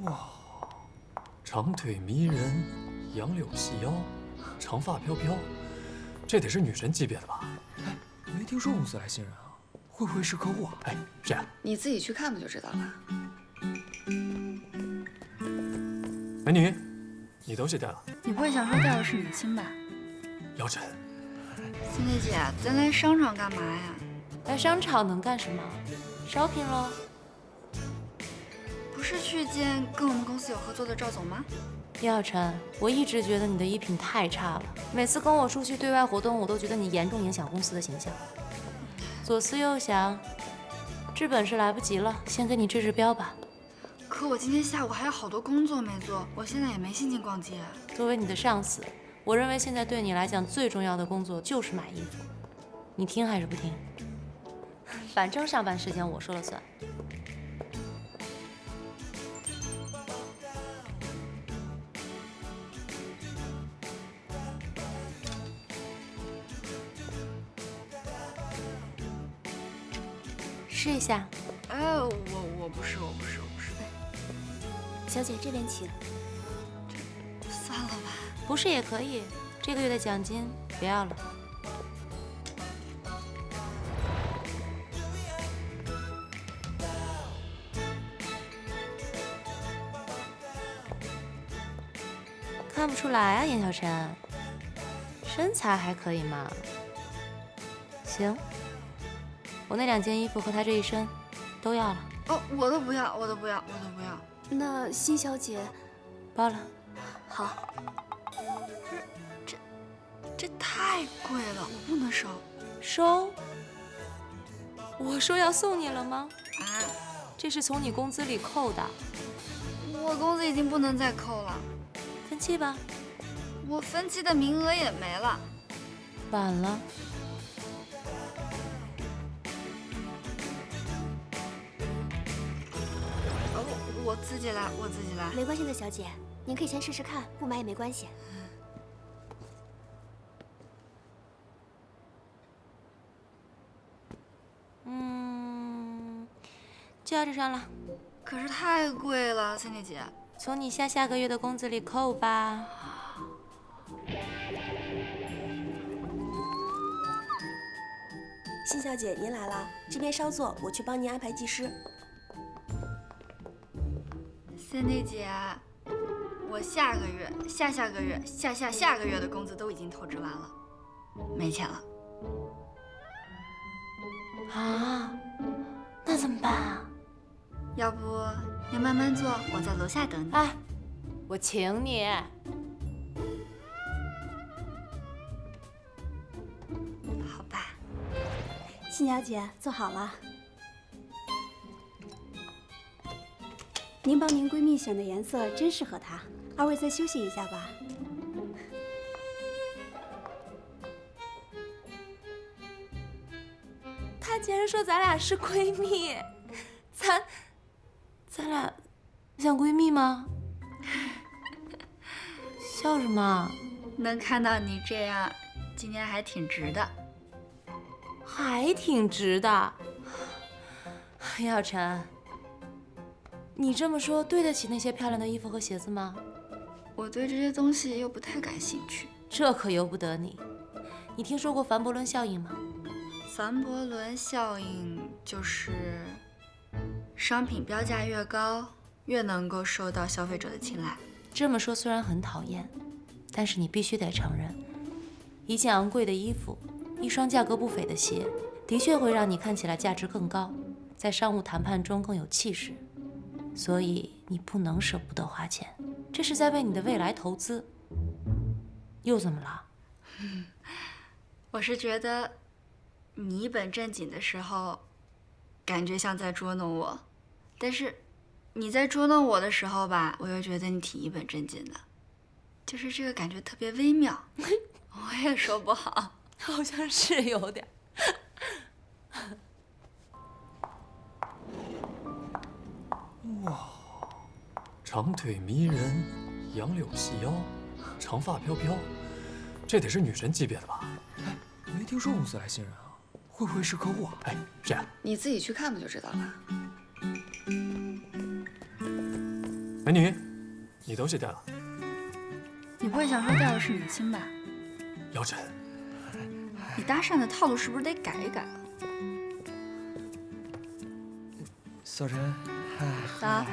哇，长腿迷人，杨柳细腰，长发飘飘，这得是女神级别的吧？哎，没听说公司来新人啊，会不会是客户啊？哎，谁啊？你自己去看不就知道了。美女，你东西带了？你不会想说带的是明星吧？姚晨，欣姐姐，咱来商场干嘛呀？来商场能干什么？shopping喽。不是去见跟我们公司有合作的赵总吗？叶晨，我一直觉得你的衣品太差了，每次跟我出去对外活动，我都觉得你严重影响公司的形象。左思右想，治本是来不及了，先给你治治标吧。可我今天下午还有好多工作没做，我现在也没心情逛街。作为你的上司，我认为现在对你来讲最重要的工作就是买衣服。你听还是不听？反正上班时间我说了算。试一下。哎，我不是。小姐这边请。算了吧。不是也可以，这个月的奖金不要了。看不出来啊，严小晨，身材还可以嘛。行，我那2件衣服和他这一身都要了。哦，我都不要。那辛小姐，包了。好。这太贵了，我不能收。收？我说要送你了吗？啊？这是从你工资里扣的。我工资已经不能再扣了。分期吧。我分期的名额也没了。晚了。我自己来。没关系的，小姐，您可以先试试看，不买也没关系。就要这双了。可是太贵了，森姐姐。从你下个月的工资里扣吧。辛小姐，您来了，这边稍坐，我去帮您安排技师。森姐，我下个月、下个月、下个月的工资都已经透支完了，没钱了。啊？那怎么办啊？要不你慢慢坐，我在楼下等你。哎，我请你。好吧。辛小姐，坐好了。您帮您闺蜜选的颜色真适合她，二位再休息一下吧。她竟然说咱俩是闺蜜，咱俩像闺蜜吗？笑什么？能看到你这样，今天还挺值的。还挺值的。叶晨，你这么说对得起那些漂亮的衣服和鞋子吗？我对这些东西又不太感兴趣。这可由不得你。你听说过凡伯伦效应吗？凡伯伦效应就是商品标价越高，越能够受到消费者的青睐。这么说虽然很讨厌，但是你必须得承认，一件昂贵的衣服，一双价格不菲的鞋，的确会让你看起来价值更高，在商务谈判中更有气势。所以你不能舍不得花钱，这是在为你的未来投资。又怎么了？我是觉得你一本正经的时候，感觉像在捉弄我，但是你在捉弄我的时候吧，我又觉得你挺一本正经的，就是这个感觉特别微妙，我也说不好，好像是有点。哇，长腿迷人，杨柳细腰，长发飘飘，这得是女神级别的吧？哎，没听说公司来新人啊，会不会是客户啊？哎，谁啊？你自己去看不就知道了。美美女，你东西带了。你不会想说掉的是你亲吧？姚晨，你搭讪的套路是不是得改一改啊？小陈，咋？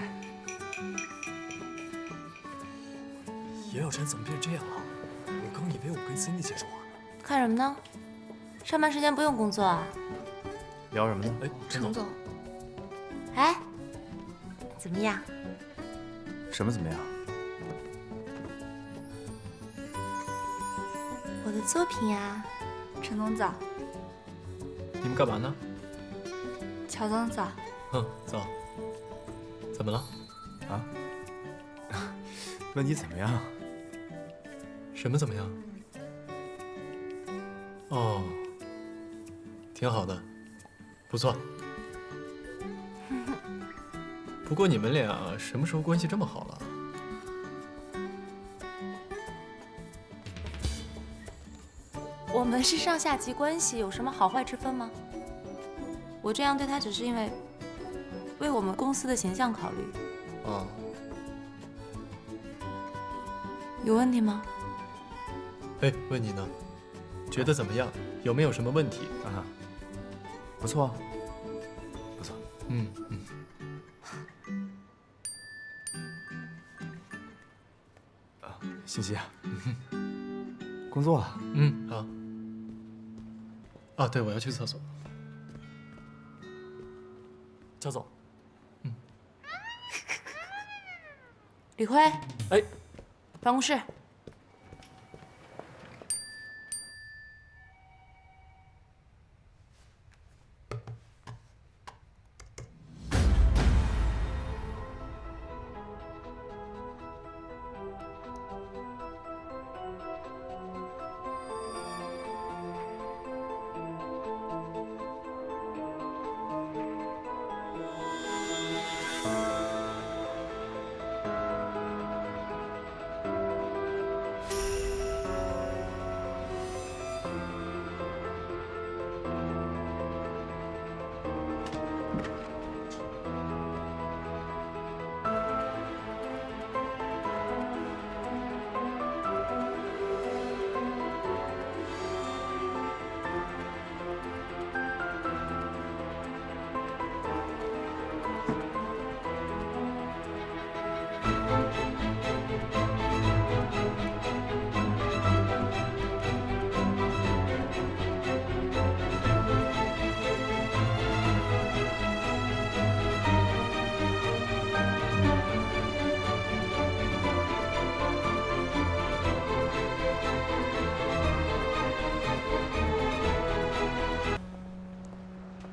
叶小晨怎么变这样了？我刚以为我跟 Cindy 姐说话呢。看什么呢？上班时间不用工作啊？聊什么呢？哎，程总，哎，怎么样？什么怎么样？我的作品呀。陈总早，你们干嘛呢？乔总早。走。怎么了？啊？问你怎么样？什么怎么样？哦，挺好的，不错。不过你们俩什么时候关系这么好了？我们是上下级关系，有什么好坏之分吗？我这样对他只是因为我们公司的形象考虑。啊，有问题吗？哎，问你呢，觉得怎么样？有没有什么问题？啊，不错，不错。嗯。欣欣啊，工作了。好。啊，对，我要去厕所。焦总。李辉，哎，办公室。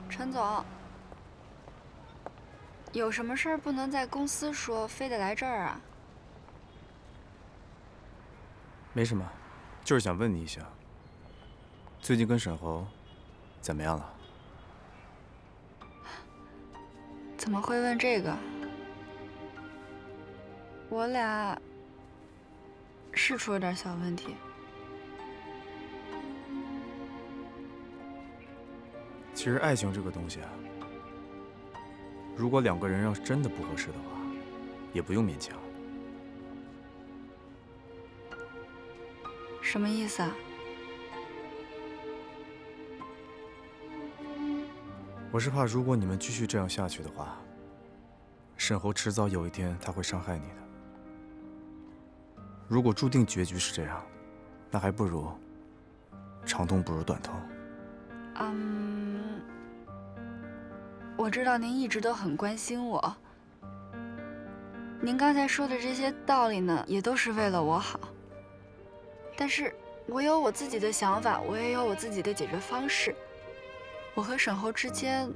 陈总，有什么事儿不能在公司说，非得来这儿啊？没什么，就是想问你一下，最近跟沈侯怎么样了？怎么会问这个？我俩是出了点小问题。其实爱情这个东西啊，如果两个人要是真的不合适的话，也不用勉强。什么意思啊？我是怕，如果你们继续这样下去的话，沈侯迟早有一天他会伤害你的。如果注定结局是这样，那还不如长痛不如短痛。我知道您一直都很关心我。您刚才说的这些道理呢，也都是为了我好。但是我有我自己的想法，我也有我自己的解决方式。我和沈侯之间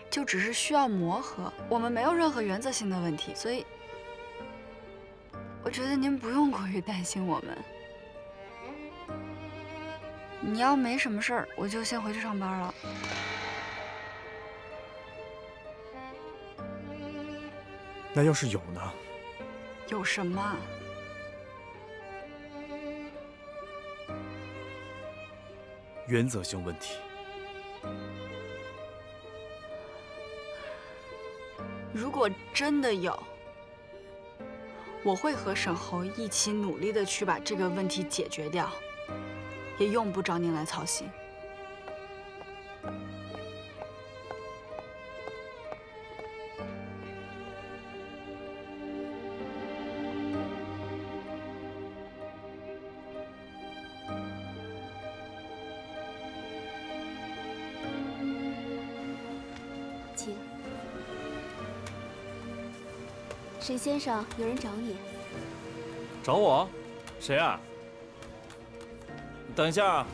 就只是需要磨合，我们没有任何原则性的问题，所以我觉得您不用过于担心我们。你要没什么事儿，我就先回去上班了。那要是有呢？有什么？原则性问题。如果真的有，我会和沈侯一起努力的去把这个问题解决掉，也用不着您来操心。请。沈先生，有人找你。找我？谁啊？等一下啊！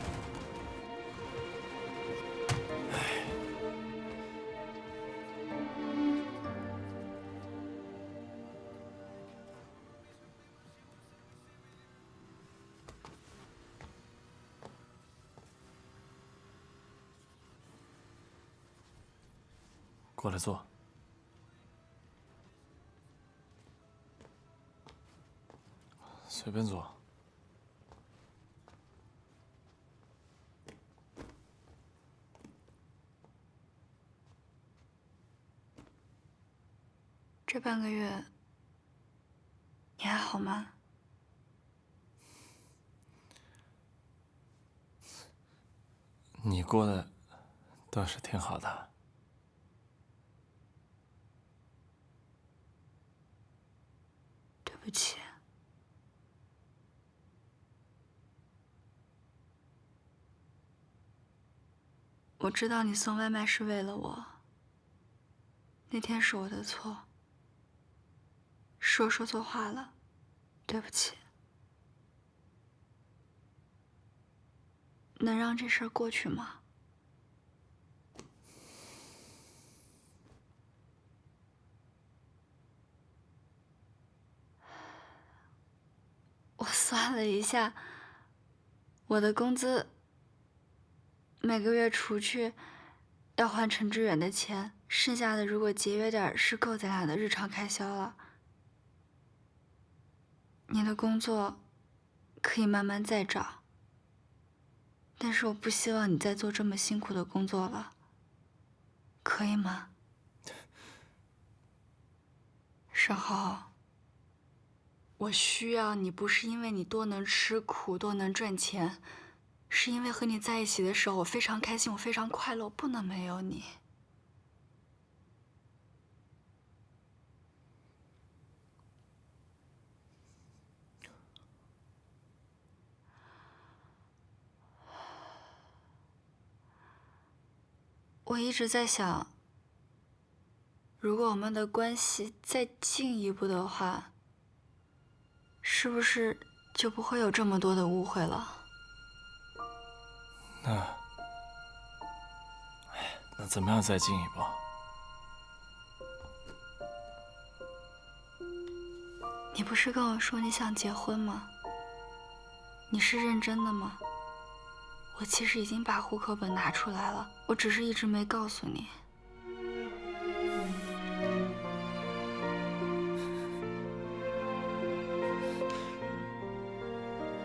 过来坐。随便坐。这半个月，你还好吗？你过得倒是挺好的。对不起。我知道你送外卖是为了我，那天是我的错，是我说错话了，对不起。能让这事儿过去吗？我算了一下，我的工资每个月除去要还陈志远的钱，剩下的如果节约点是够咱俩的日常开销了。你的工作可以慢慢再找，但是我不希望你再做这么辛苦的工作了，可以吗？沈侯，我需要你不是因为你多能吃苦，多能赚钱，是因为和你在一起的时候我非常开心，我非常快乐，我不能没有你。我一直在想，如果我们的关系再进一步的话，是不是就不会有这么多的误会了？那怎么样再进一步？你不是跟我说你想结婚吗？你是认真的吗？我其实已经把户口本拿出来了，我只是一直没告诉你。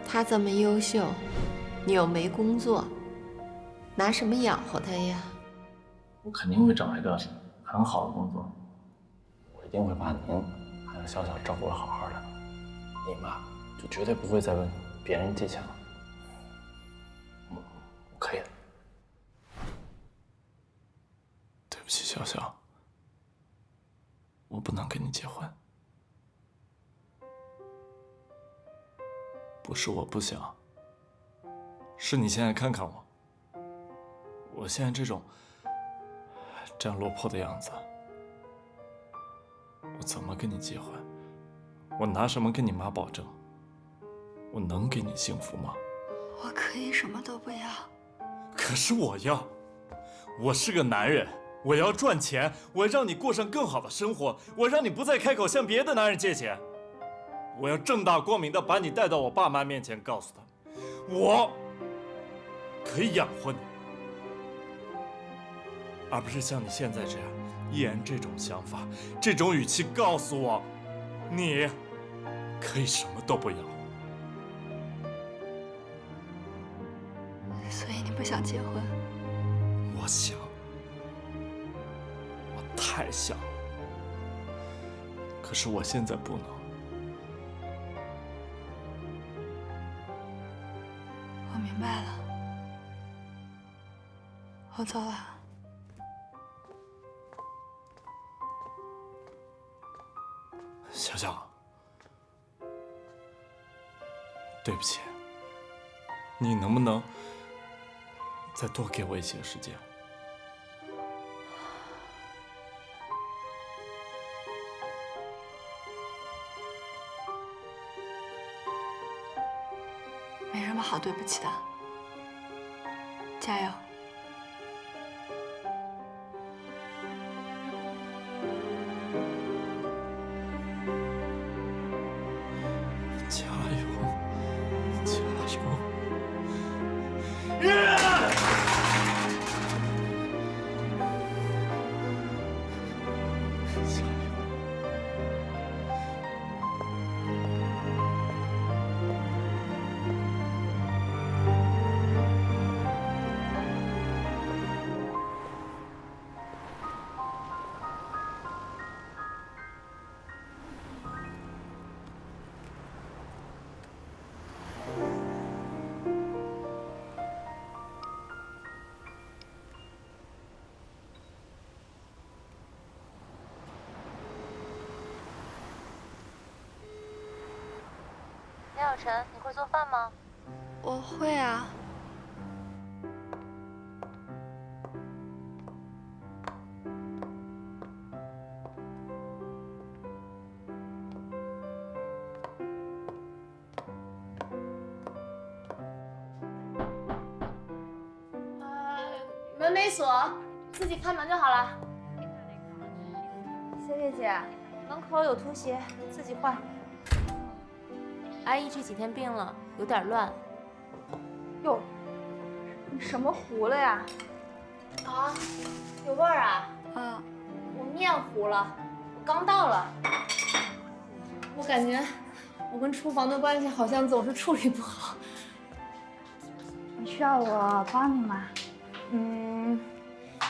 他这么优秀，你又没工作，拿什么养活他呀？我肯定会找一个很好的工作，我一定会把您还有小小照顾得好好的，你妈就绝对不会再问别人借钱了。我可以的。对不起，小小，我不能跟你结婚。不是我不想，是你现在看看我，我现在这样落魄的样子，我怎么跟你结婚？我拿什么跟你妈保证？我能给你幸福吗？我可以什么都不要。可是我要，我是个男人，我要赚钱，我要让你过上更好的生活，我让你不再开口向别的男人借钱。我要正大光明的把你带到我爸妈面前，告诉他们，我可以养活你，而不是像你现在这样，依然这种想法、这种语气告诉我，你可以什么都不要。所以你不想结婚？我想，我太想了，可是我现在不能。我走了。小小，对不起，你能不能再多给我一些时间？没什么好对不起的，加油！加油！加油！梁小晨，你会做饭吗？我会啊。门没锁，自己开门就好了。谢谢姐。门口有拖鞋，自己换。阿姨这几天病了，有点乱。哟，你什么糊了呀？啊，有味儿啊？嗯，我面糊了，我刚到了。我感觉我跟厨房的关系好像总是处理不好。你需要我帮你吗？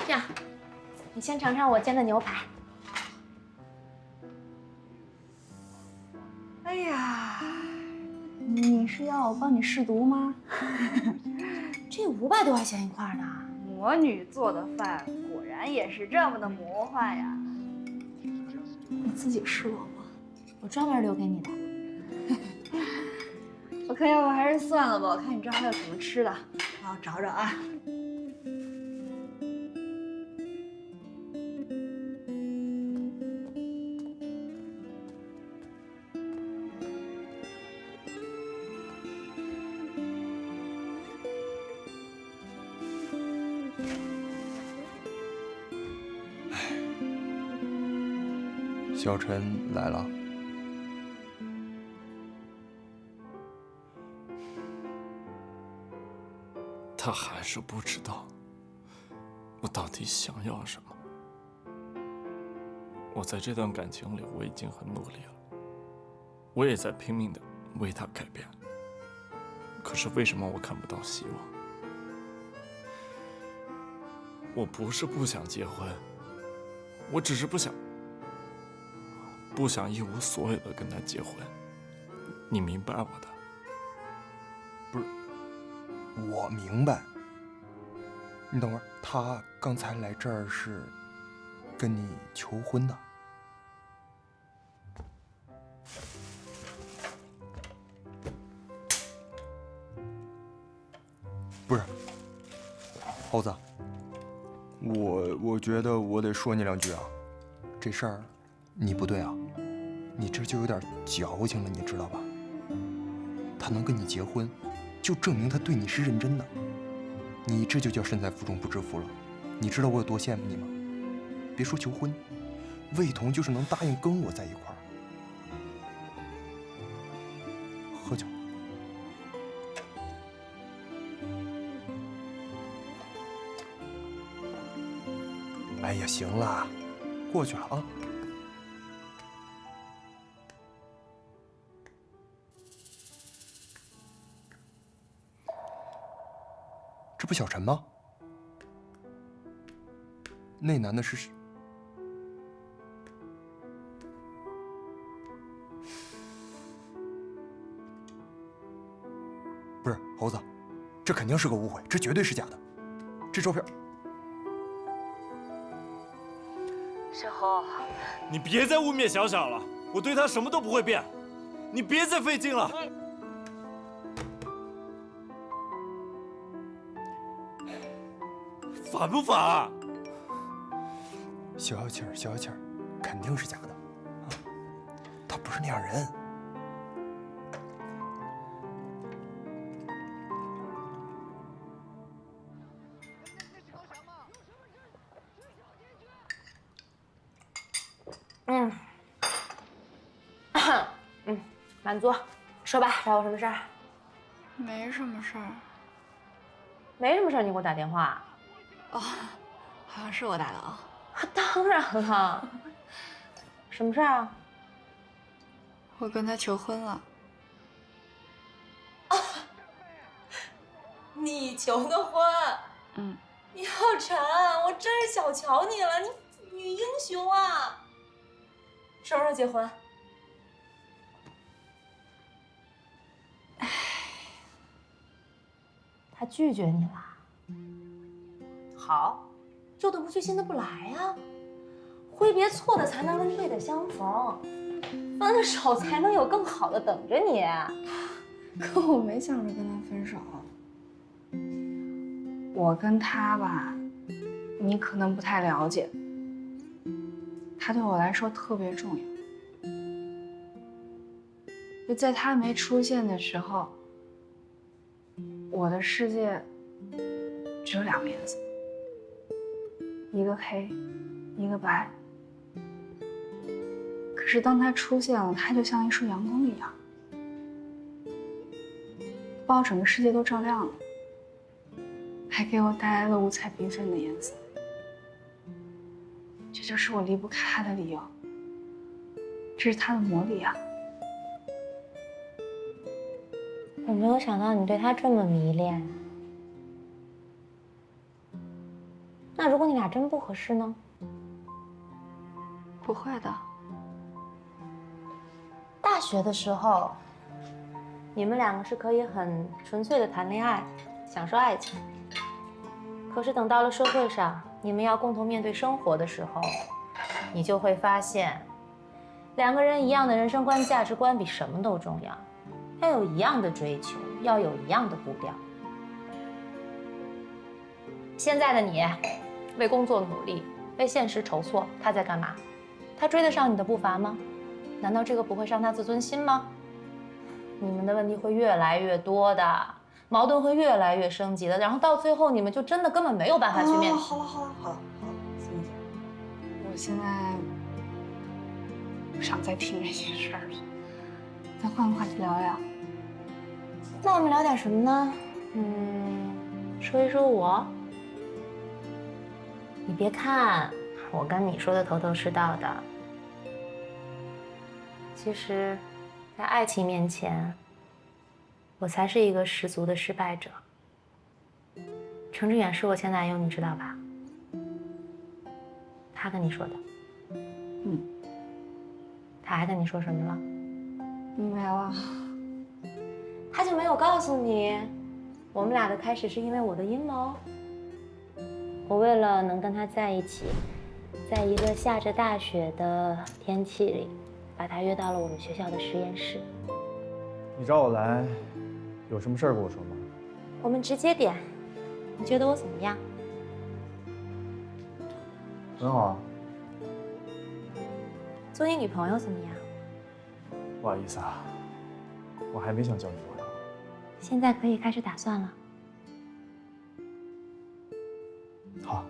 这样，你先尝尝我煎的牛排。哎呀，你是要我帮你试毒吗？这500多块钱一块呢。魔女做的饭果然也是这么的魔幻呀！你自己试过吗？我专门留给你的。我看要不还是算了吧，我看你这还有什么吃的，让我找找啊。小陈来了。他还是不知道我到底想要什么。我在这段感情里，我已经很努力了，我也在拼命的为他改变。可是为什么我看不到希望？我不是不想结婚，我只是不想一无所有的跟他结婚。你明白我的？不是，我明白。你等会儿，他刚才来这儿是跟你求婚的。不是，猴子，我觉得我得说你2句啊。这事儿你不对啊，你这就有点矫情了，你知道吧？他能跟你结婚，就证明他对你是认真的。你这就叫身在福中不知福了。你知道我有多羡慕你吗？别说求婚，魏彤就是能答应跟我在一块儿。喝酒。哎呀，行了，过去了啊。这不小陈吗？那男的是？不是猴子，这肯定是个误会，这绝对是假的。这照片，小侯，你别再污蔑小小了，我对他什么都不会变，你别再费劲了。烦不烦啊？消消气儿，消消气儿，肯定是假的，啊，他不是那样人。满足，说吧，找我什么事儿？没什么事儿。没什么事儿，你给我打电话。哦，好像是我打的啊。当然了，什么事儿啊？我跟他求婚了。你求的婚？嗯。姚晨，我真是小瞧你了，你女英雄啊！什么时候结婚？他拒绝你了。好，旧的不去，新的不来呀。挥别错的，才能跟对的相逢；分了手，才能有更好的等着你。可我没想着跟他分手。我跟他吧，你可能不太了解，他对我来说特别重要。就在他没出现的时候，我的世界只有2个颜色，一个黑，一个白。可是当他出现了，他就像一束阳光一样，把我整个世界都照亮了，还给我带来了五彩缤纷的颜色。这就是我离不开他的理由，这是他的魔力啊！我没有想到你对他这么迷恋。那如果你俩真不合适呢？不会的。大学的时候，你们2个是可以很纯粹的谈恋爱，享受爱情。可是等到了社会上，你们要共同面对生活的时候，你就会发现，2个人一样的人生观、价值观比什么都重要。要有一样的追求，要有一样的步调。现在的你，为工作努力，为现实筹措，他在干嘛？他追得上你的步伐吗？难道这个不会伤他自尊心吗？你们的问题会越来越多的，矛盾会越来越升级的，然后到最后你们就真的根本没有办法去面对。好了，孙姐，我现在不想再听这些事儿了，咱换个话题聊聊。那我们聊点什么呢？说一说我。你别看我跟你说的头头是道的，其实，在爱情面前，我才是一个十足的失败者。程志远是我前男友，你知道吧？他跟你说的。他还跟你说什么了？没了。他就没有告诉你，我们俩的开始是因为我的阴谋。我为了能跟他在一起，在一个下着大雪的天气里，把他约到了我们学校的实验室。你找我来，有什么事儿跟我说吗？我们直接点，你觉得我怎么样？很好啊。做你女朋友怎么样？不好意思啊，我还没想交女朋友。现在可以开始打算了。好，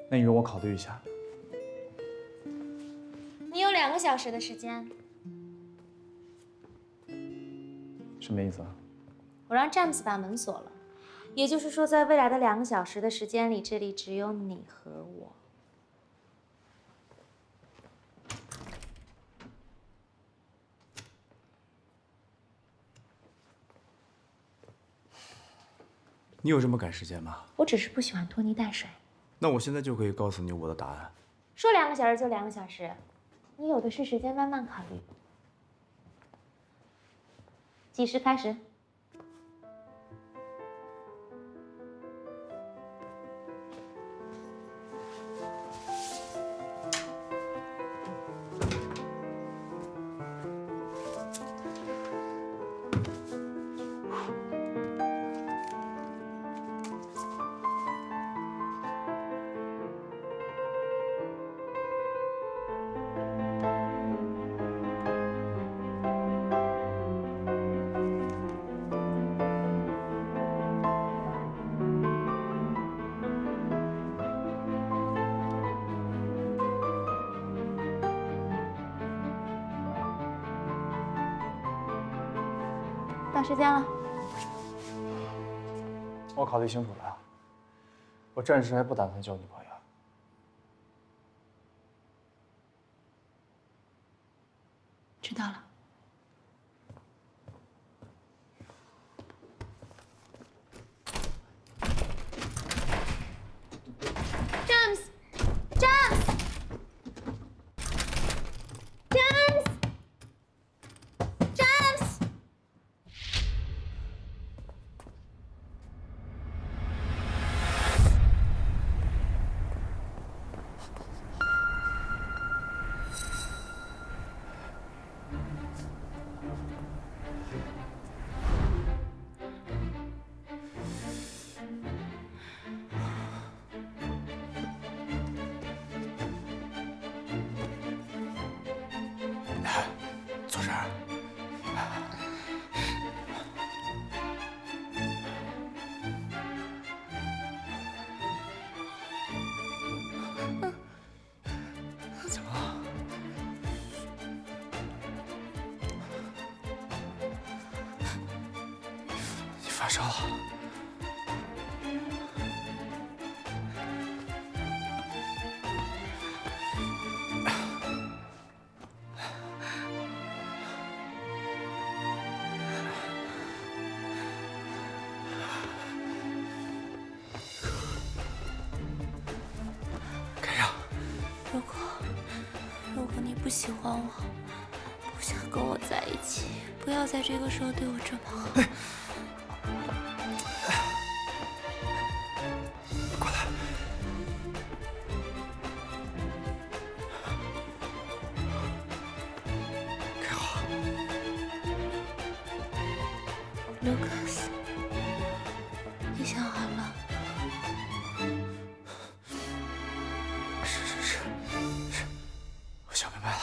那你容我考虑一下。你有2个小时的时间。什么意思啊？我让詹姆斯把门锁了，也就是说，在未来的2个小时的时间里，这里只有你和我。你有这么赶时间吗？我只是不喜欢拖泥带水。那我现在就可以告诉你我的答案。说2个小时就2个小时，你有的是时间慢慢考虑。计时开始。时间了。我考虑清楚了，我暂时还不打算交女朋友。知道了。坐这儿。怎么了？你发烧了？如果你不喜欢我，不想跟我在一起，不要在这个时候对我这么好。过来。开好。Lucas， 你想好了？是，我想明白了。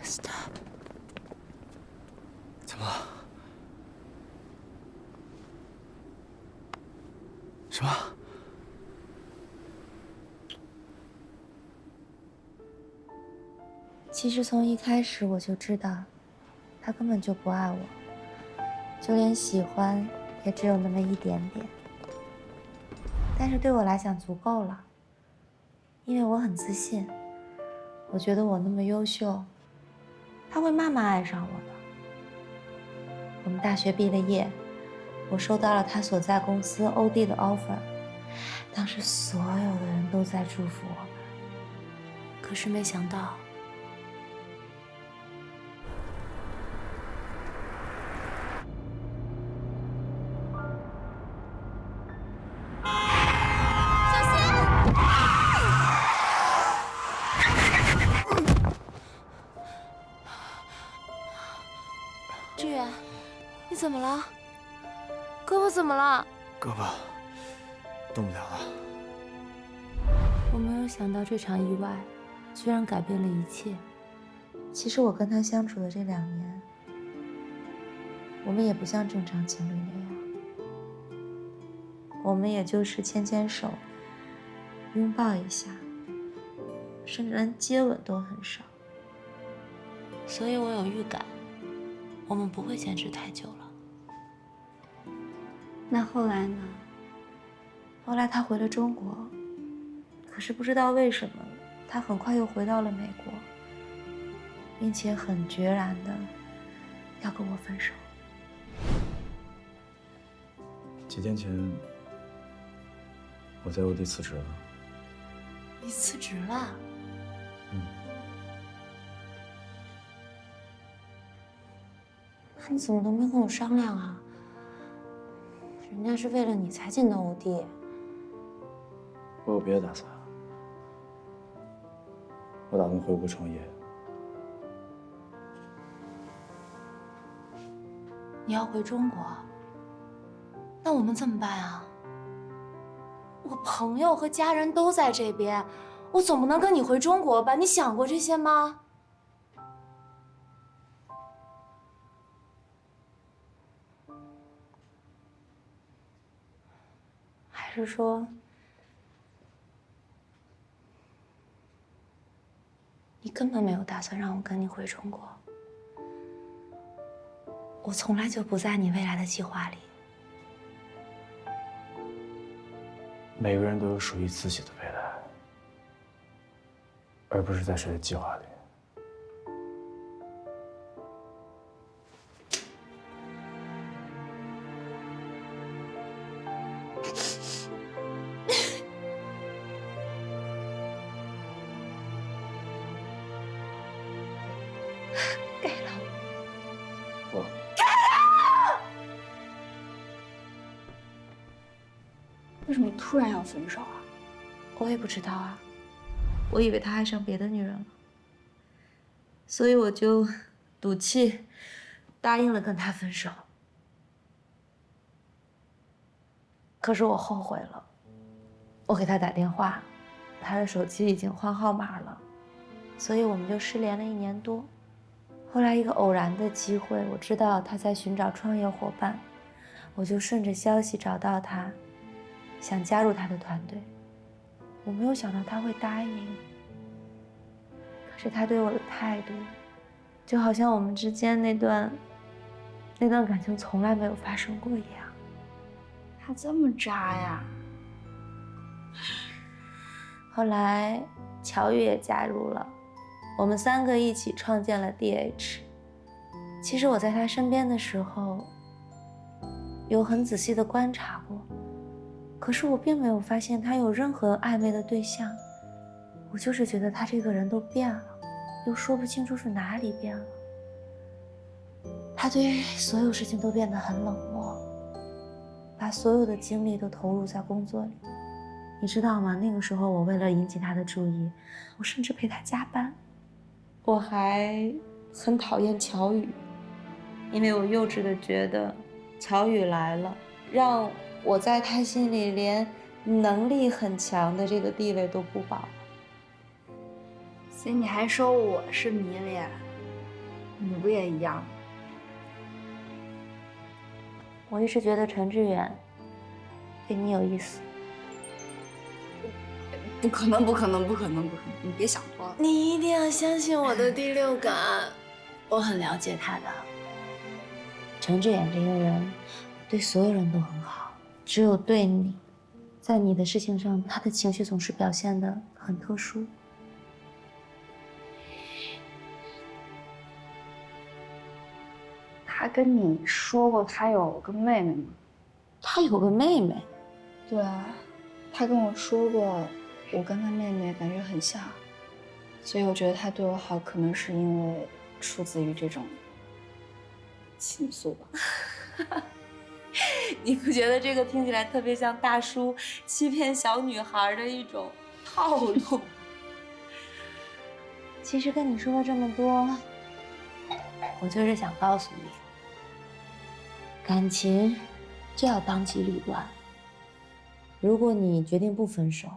Stop。怎么了？什么？其实从一开始我就知道，他根本就不爱我，就连喜欢也只有那么一点点。但是对我来讲足够了，因为我很自信，我觉得我那么优秀，他会慢慢爱上我的。我们大学毕了业，我收到了他所在公司欧弟的 offer， 当时所有的人都在祝福我们，可是没想到。志远，你怎么了？胳膊怎么了？胳膊动不了了。我没有想到这场意外，居然改变了一切。其实我跟他相处的这2年，我们也不像正常情侣那样，我们也就是牵牵手，拥抱一下，甚至连接吻都很少。所以我有预感，我们不会坚持太久了。那后来呢？后来他回了中国，可是不知道为什么，他很快又回到了美国，并且很决然的要跟我分手。几天前，我在欧弟辞职了。你辞职了？那你怎么都没跟我商量啊？人家是为了你才进的欧弟。我有别的打算，我打算回国创业。你要回中国？那我们怎么办啊？我朋友和家人都在这边，我总不能跟你回中国吧？你想过这些吗？是说，你根本没有打算让我跟你回中国？我从来就不在你未来的计划里。每个人都有属于自己的未来，而不是在谁的计划里。给了，我为什么突然要分手啊？我也不知道啊，我以为他爱上别的女人了，所以我就赌气答应了跟他分手。可是我后悔了，我给他打电话，他的手机已经换号码了，所以我们就失联了1年多。后来一个偶然的机会，我知道他在寻找创业伙伴，我就顺着消息找到他，想加入他的团队。我没有想到他会答应，可是他对我的态度，就好像我们之间那段感情从来没有发生过一样。他这么渣呀？后来乔宇也加入了，我们3个一起创建了 DH。其实我在他身边的时候，有很仔细的观察过，可是我并没有发现他有任何暧昧的对象。我就是觉得他这个人都变了，又说不清楚是哪里变了。他对所有事情都变得很冷漠，把所有的精力都投入在工作里。你知道吗？那个时候我为了引起他的注意，我甚至陪他加班。我还很讨厌乔宇，因为我幼稚的觉得乔宇来了，让我在他心里连能力很强的这个地位都不保了。所以你还说我是迷恋，你不也一样吗？我一直觉得陈志远对你有意思。不可能，不可能，不可能，不可能！你别想多了。你一定要相信我的第六感，我很了解他的。陈志远这个人对所有人都很好，只有对你，在你的事情上，他的情绪总是表现得很特殊。他跟你说过他有个妹妹吗？他有个妹妹？对啊，他跟我说过，我跟他妹妹感觉很像，所以我觉得他对我好，可能是因为出自于这种情愫吧。你不觉得这个听起来特别像大叔欺骗小女孩的一种套路？其实跟你说了这么多，我就是想告诉你，感情就要当机立断。如果你决定不分手，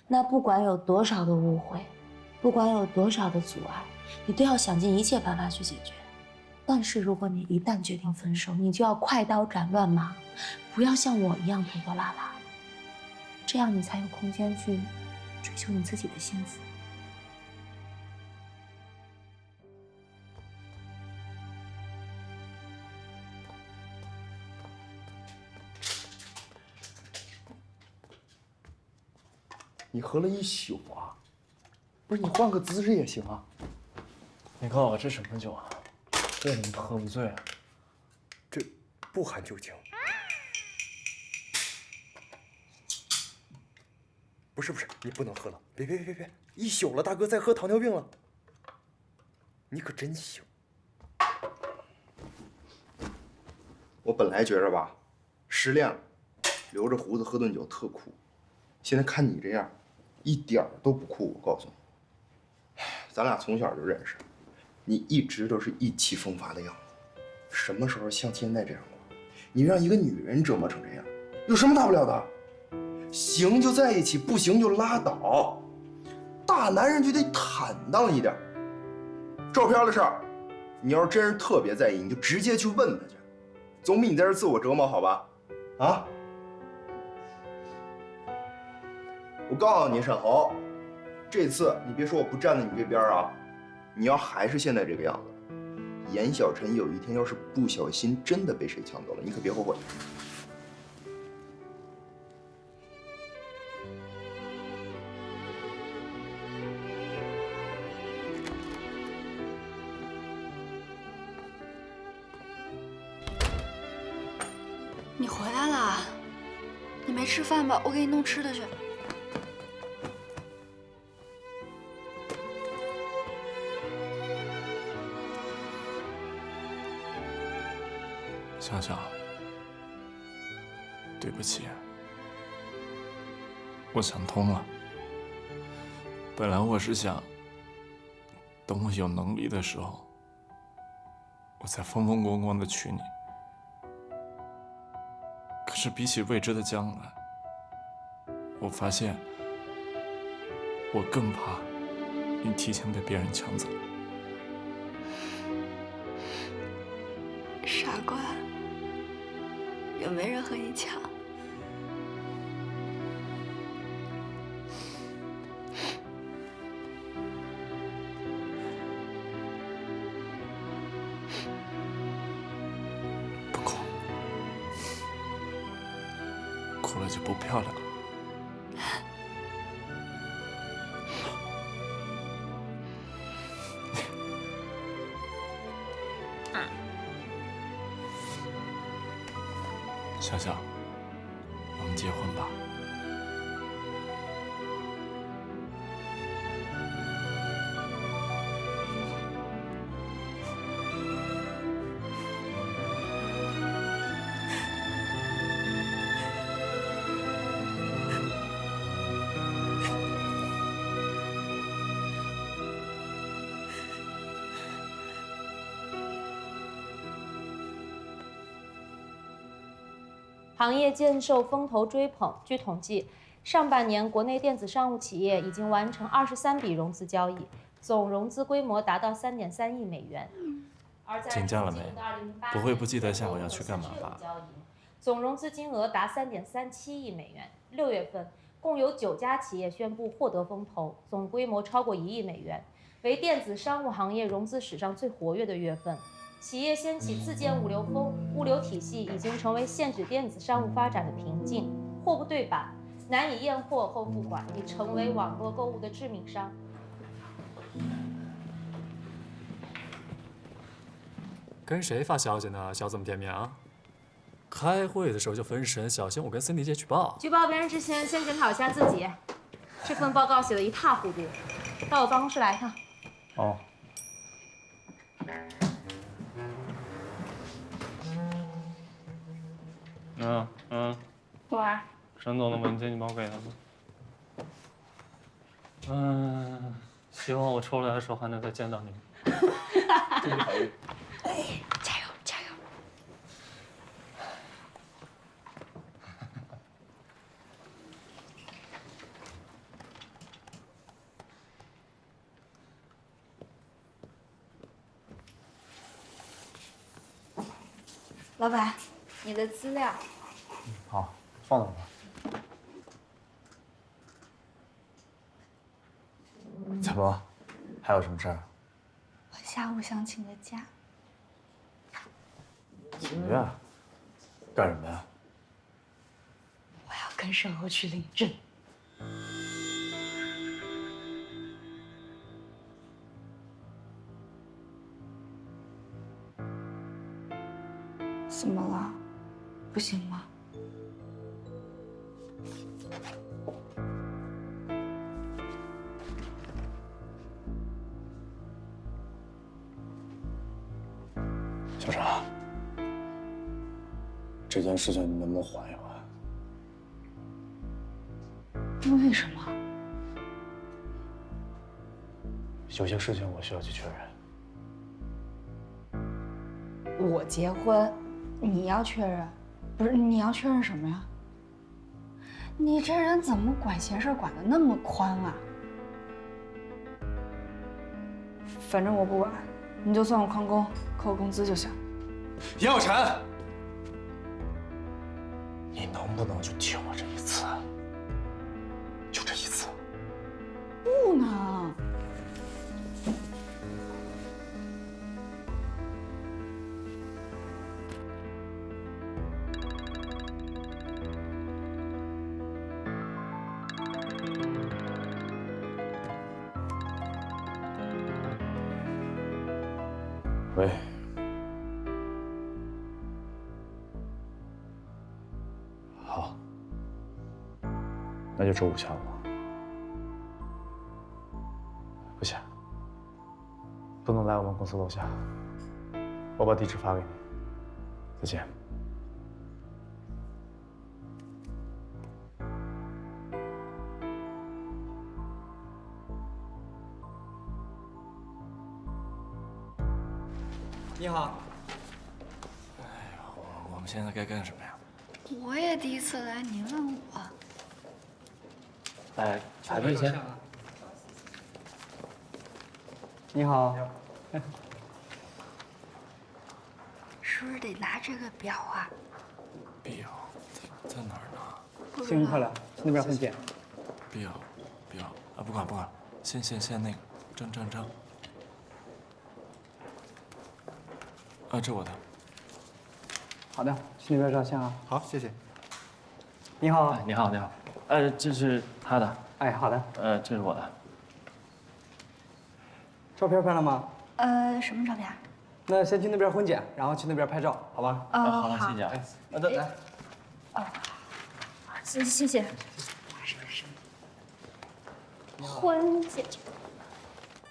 那不管有多少的误会，不管有多少的阻碍，你都要想尽一切办法去解决。但是如果你一旦决定分手，你就要快刀斩乱麻，不要像我一样拖拖拉拉，这样你才有空间去追求你自己的幸福。你喝了1宿啊？不是，你换个姿势也行啊。你告诉我这什么酒啊？为什么喝不醉啊？这不含酒精。不是，你不能喝了！别，1宿了，大哥再喝糖尿病了。你可真行。我本来觉着吧，失恋了，留着胡子喝顿酒特酷。现在看你这样，一点儿都不酷。我告诉你，咱俩从小就认识，你一直都是意气风发的样子，什么时候像现在这样过？你让一个女人折磨成这样，有什么大不了的？行就在一起，不行就拉倒。大男人就得坦荡一点。照片的事儿，你要是真是特别在意，你就直接去问他去，总比你在这自我折磨好吧？啊？我告诉你，沈侯，这次你别说我不站在你这边啊，你要还是现在这个样子，严小晨有一天要是不小心真的被谁抢走了，你可别后悔。你回来了，你没吃饭吧？我给你弄吃的去。香香，对不起，我想通了。本来我是想，等我有能力的时候，我再风风光光的娶你。可是比起未知的将来，我发现我更怕你提前被别人抢走。傻瓜，有没人和你抢？不哭，哭了就不漂亮了。香香，我们结婚吧。行业渐受风头追捧。据统计，上半年国内电子商务企业已经完成23笔融资交易，总融资规模达到3.3亿美元。请假了没？不会不记得下午要去干嘛吧？总融资金额达3.37亿美元。6月份，共有9家企业宣布获得风投，总规模超过1亿美元，为电子商务行业融资史上最活跃的月份。企业掀起自建物流风，物流体系已经成为限制电子商务发展的瓶颈。货不对版，难以验货后付款，已成为网络购物的致命伤。跟谁发消息呢？笑这么甜蜜啊！开会的时候就分神，小心我跟Cindy姐举报。举报别人之前，先检讨一下自己。这份报告写得一塌糊涂，到我办公室来一趟。哦。喂，沈总的文件你帮我给他吧。希望我抽出来的时候还能再见到你。加油加油！老板，你的资料。好，放那吧。怎么？还有什么事儿？我下午想请个假。请假？干什么呀？我要跟沈侯去领证。怎么了？不行吗？小常，这件事情你能不能缓一缓？为什么？有些事情我需要去确认。我结婚，你要确认，不是你要确认什么呀？你这人怎么管闲事管得那么宽啊？反正我不管，你就算我旷工，扣我工资就行。严小晨，你能不能就听我这一次？就这一次。住呢。喂，好，那就周五下午。不行，不能来我们公司楼下，我把地址发给你。再见。你好。我们现在该干什么呀？我也第一次来，你问我。来，排队先。你好。是不是得拿这个表啊？表在哪儿呢？新人快来，去那边分拣。表啊，不管，先那个证。啊，这我的。好的，去那边照相啊。好，谢谢。你好。你好。这是他的。哎，好的。这是我的。照片拍了吗？什么照片？那先去那边婚检，然后去那边拍照，好吧？好了，谢谢啊。来。谢谢。婚检。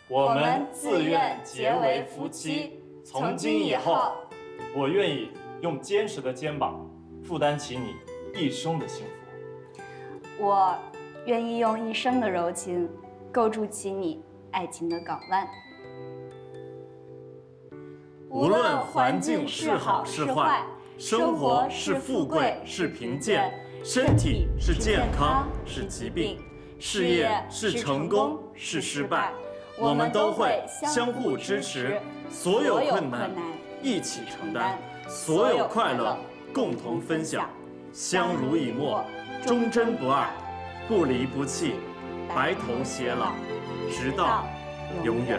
我们自愿结为夫妻，从今以后，我愿意用坚实的肩膀负担起你一生的幸福。我愿意用一生的柔情构筑起你爱情的港湾。无论环境是好是坏，生活是富贵是贫贱，身体是健康是疾病，事业是成功是失败，我们都会相互支持，所有困难一起承担，所有快乐共同分享，相濡以沫，忠贞不二，不离不弃，白头偕老，直到永远。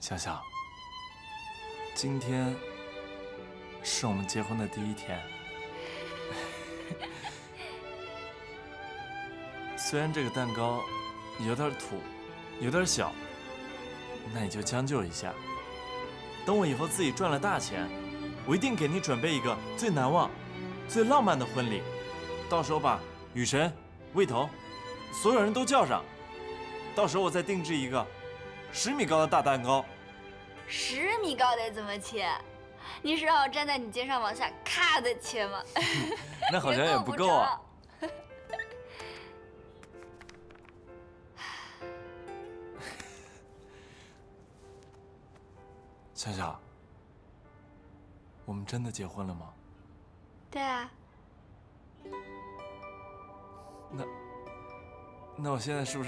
小小，今天是我们结婚的第一天。虽然这个蛋糕有点土，有点小，那你就将就一下。等我以后自己赚了大钱，我一定给你准备一个最难忘、最浪漫的婚礼。到时候把雨神、魏头，所有人都叫上。到时候我再定制一个10米高的大蛋糕。10米高得怎么切？你是让我站在你肩上往下咔的切吗？那好像也不够啊。笑笑，我们真的结婚了吗？对啊。那我现在是不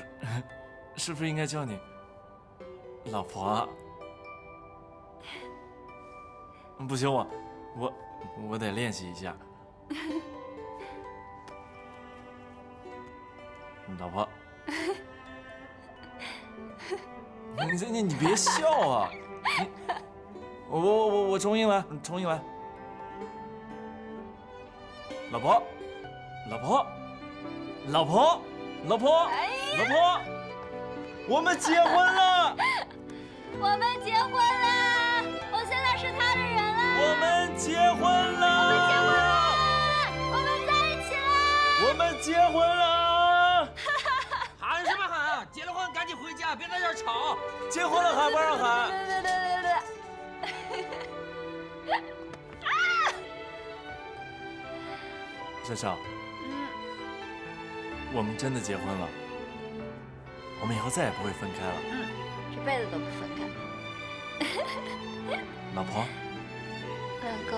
是应该叫你老婆啊？不行，我得练习一下。老婆，你别笑啊！我重新来。老婆，我们结婚了！我们结婚了！我现在是他的人了！我们结婚了！我们在一起了！我们结婚了！喊什么喊啊？结了婚赶紧回家，别在这儿吵！结婚了还不让喊？笑笑，我们真的结婚了，我们以后再也不会分开了。这辈子都不分开。老婆，老公。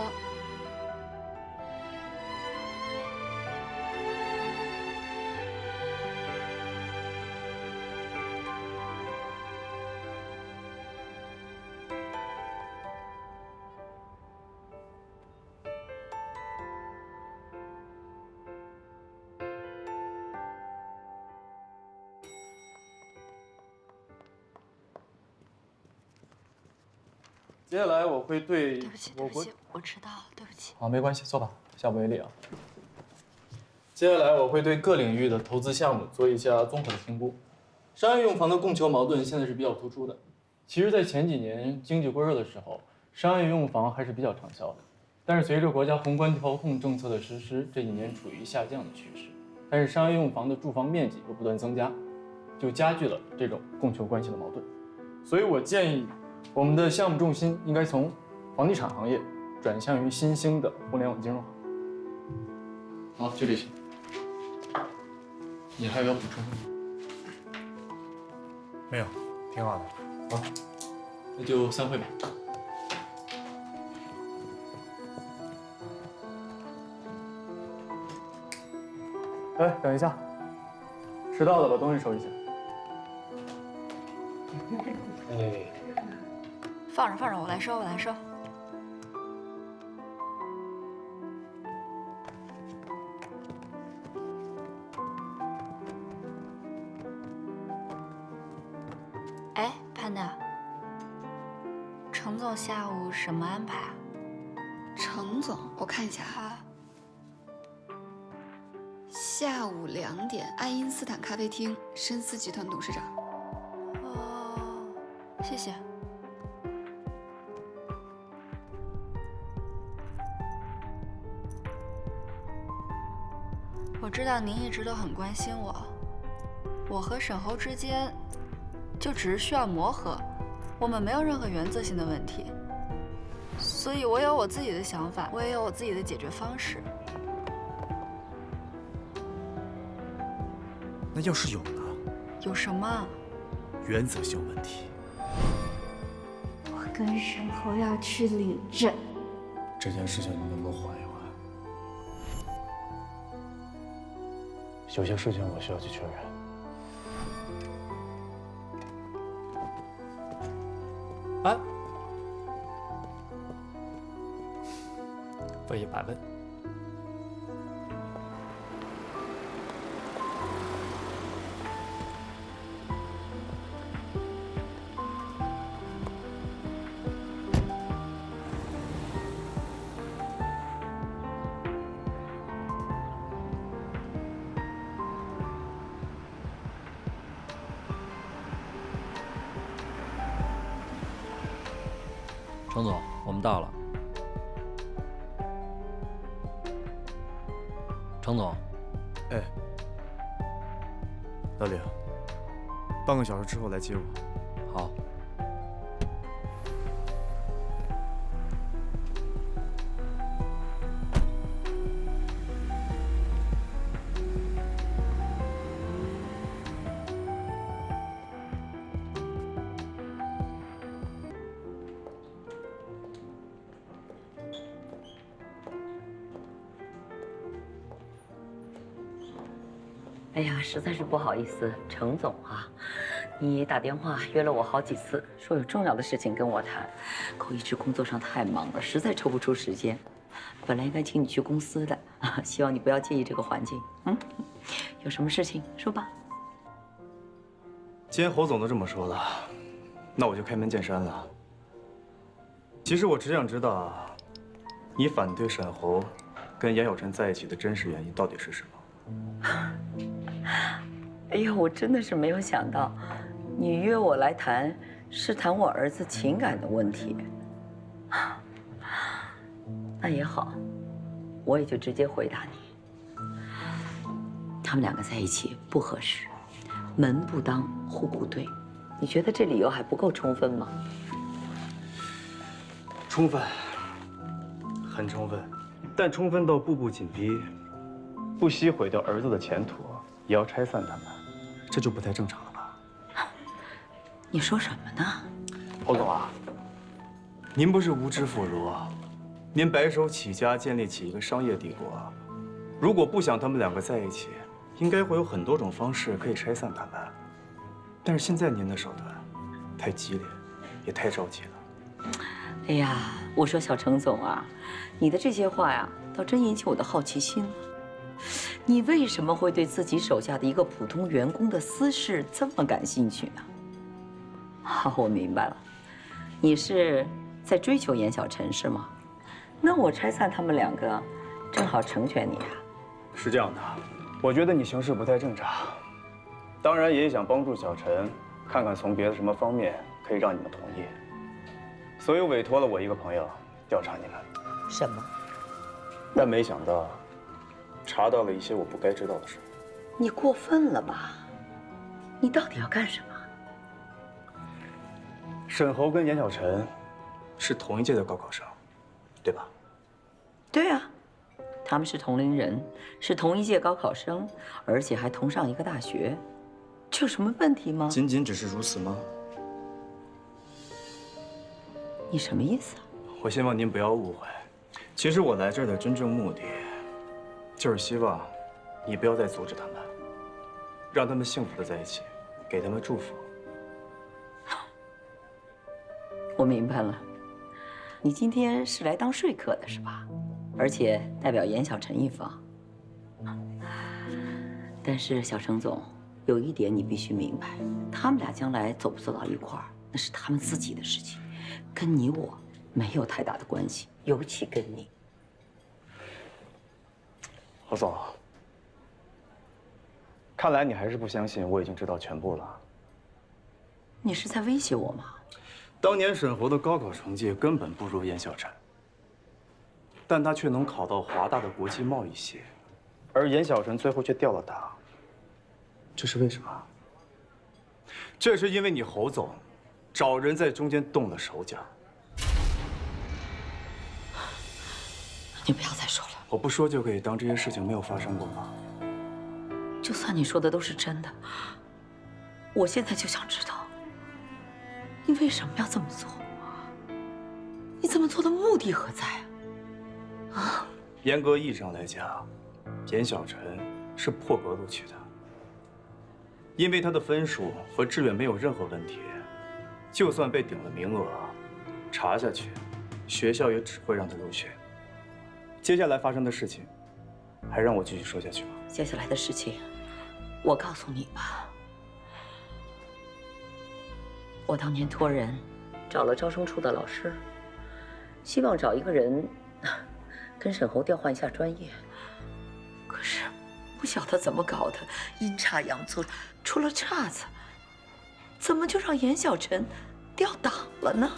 接下来我会对对不起，我迟到了，对不起。好，没关系，坐吧，下不为例啊。接下来我会对各领域的投资项目做一下综合的评估。商业用房的供求矛盾现在是比较突出的。其实，在前几年经济过热的时候，商业用房还是比较畅销的。但是随着国家宏观调控政策的实施，这几年处于下降的趋势。但是商业用房的住房面积又不断增加，就加剧了这种供求关系的矛盾。所以我建议，我们的项目重心应该从房地产行业转向于新兴的互联网金融行业。好，就这些。你还有要补充的吗？没有，挺好的。好，那就散会吧。哎，等一下，迟到了，把东西收一下。哎，放着，我来收。哎，潘娜，程总下午什么安排啊？程总，我看一下哈。下午2点，爱因斯坦咖啡厅，深思集团董事长。哦，谢谢。我知道您一直都很关心我，我和沈侯之间就只是需要磨合，我们没有任何原则性的问题，所以我有我自己的想法，我也有我自己的解决方式。那要是有呢？有什么？原则性问题。我跟沈侯要去领证，这件事情你能不能缓一缓？有些事情我需要去确认。哎，问100问。程总，我们到了。程总，哎，老李，半个小时之后来接我。好。哎呀，实在是不好意思，程总啊，你打电话约了我好几次，说有重要的事情跟我谈，可我一直工作上太忙了，实在抽不出时间。本来应该请你去公司的，希望你不要介意这个环境。有什么事情说吧。既然侯总都这么说了，那我就开门见山了。其实我只想知道，你反对沈侯跟严小晨在一起的真实原因到底是什么？哎呀，我真的是没有想到，你约我来谈，是谈我儿子情感的问题。那也好，我也就直接回答你，他们2个在一起不合适，门不当户不对，你觉得这理由还不够充分吗？充分，很充分，但充分到步步紧逼，不惜毁掉儿子的前途，也要拆散他们，这就不太正常了吧？你说什么呢？侯总啊，您不是无知妇孺，您白手起家建立起一个商业帝国，如果不想他们2个在一起，应该会有很多种方式可以拆散他们。但是现在您的手段太激烈，也太着急了。哎呀，我说小程总啊，你的这些话呀，倒真引起我的好奇心了。你为什么会对自己手下的一个普通员工的私事这么感兴趣呢？好，我明白了，你是在追求严小晨是吗？那我拆散他们两个，正好成全你啊。是这样的，我觉得你行事不太正常，当然也想帮助小陈，看看从别的什么方面可以让你们同意，所以委托了我一个朋友调查你们。什么？但没想到，查到了一些我不该知道的事。你过分了吧？你到底要干什么？沈侯跟严小晨是同一届的高考生，对吧？对啊，他们是同龄人，是同一届高考生，而且还同上一个大学，这有什么问题吗？仅仅只是如此吗？你什么意思啊？我希望您不要误会，其实我来这儿的真正目的，就是希望你不要再阻止他们，让他们幸福的在一起，给他们祝福。我明白了，你今天是来当说客的是吧？而且代表严小晨一方。但是小程总，有一点你必须明白，他们俩将来走不走到一块儿，那是他们自己的事情，跟你我没有太大的关系，尤其跟你。何总，看来你还是不相信我已经知道全部了。你是在威胁我吗？当年沈侯的高考成绩根本不如严小晨，但他却能考到华大的国际贸易系，而严小晨最后却掉了档。这是为什么？这是因为你侯总找人在中间动了手脚。你不要再说了。我不说就可以当这些事情没有发生过吗？就算你说的都是真的，我现在就想知道，你为什么要这么做？你这么做的目的何在啊？啊？严格意义上来讲，严小晨是破格录取的，因为他的分数和志愿没有任何问题，就算被顶了名额，查下去，学校也只会让他入学。接下来发生的事情，还让我继续说下去吗？接下来的事情，我告诉你吧。我当年托人找了招生处的老师，希望找一个人跟沈侯调换一下专业。可是不晓得怎么搞的，阴差阳错出了岔子，怎么就让严小晨调档了呢？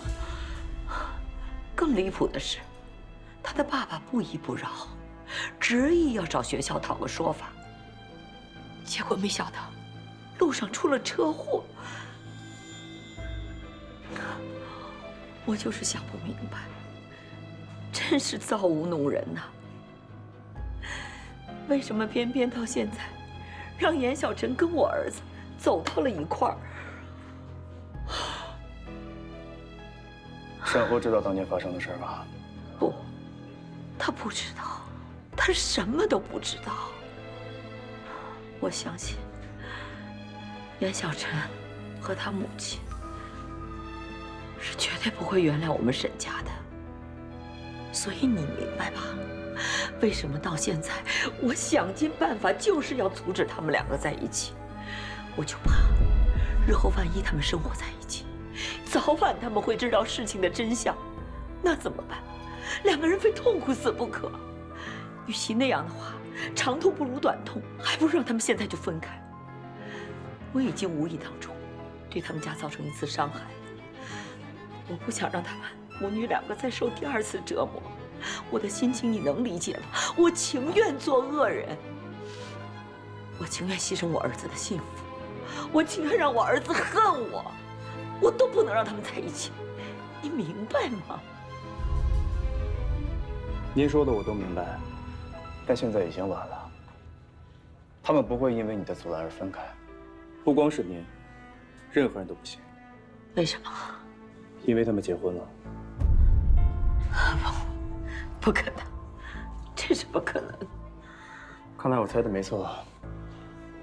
更离谱的是，他的爸爸不依不饶，执意要找学校讨个说法。结果没想到，路上出了车祸。我就是想不明白，真是造物弄人呐！为什么偏偏到现在，让严小晨跟我儿子走到了一块儿？沈侯知道当年发生的事吗？不，他不知道，他什么都不知道。我相信，严小晨和他母亲是绝对不会原谅我们沈家的。所以你明白吧？为什么到现在，我想尽办法就是要阻止他们两个在一起？我就怕，日后万一他们生活在一起，早晚他们会知道事情的真相，那怎么办？两个人非痛苦死不可。与其那样的话，长痛不如短痛，还不如让他们现在就分开。我已经无意当中对他们家造成一次伤害，我不想让他们母女两个再受第二次折磨。我的心情你能理解吗？我情愿做恶人，我情愿牺牲我儿子的幸福，我情愿让我儿子恨我，我都不能让他们在一起。你明白吗？您说的我都明白，但现在已经晚了。他们不会因为你的阻拦而分开，不光是您，任何人都不行。为什么？因为他们结婚了。不可能，这是不可能。看来我猜的没错，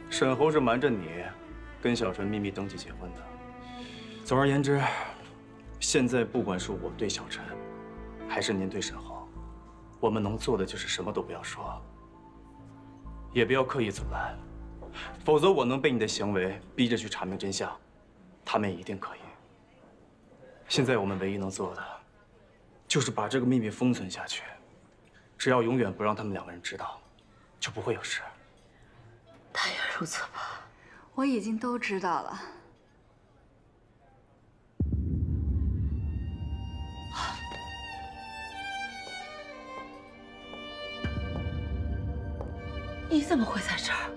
沈侯是瞒着你，跟小陈秘密登记结婚的。总而言之，现在不管是我对小陈，还是您对沈侯，我们能做的就是什么都不要说，也不要刻意阻拦，否则我能被你的行为逼着去查明真相，他们也一定可以。现在我们唯一能做的，就是把这个秘密封存下去。只要永远不让他们两个人知道，就不会有事。但愿如此吧。我已经都知道了。你怎么会在这儿？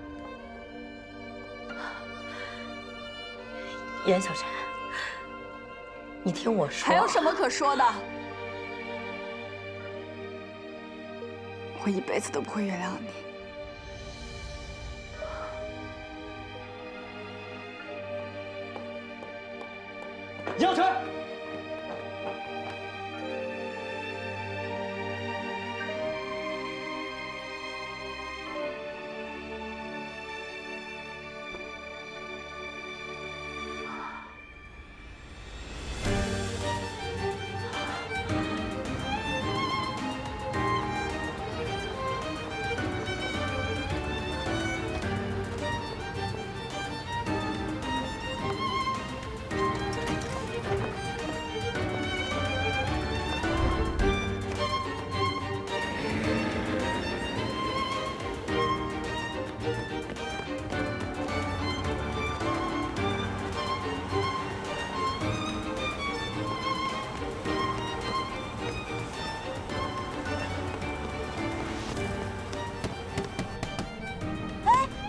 严小晨，你听我说。还有什么可说的？我一辈子都不会原谅你。杨晨。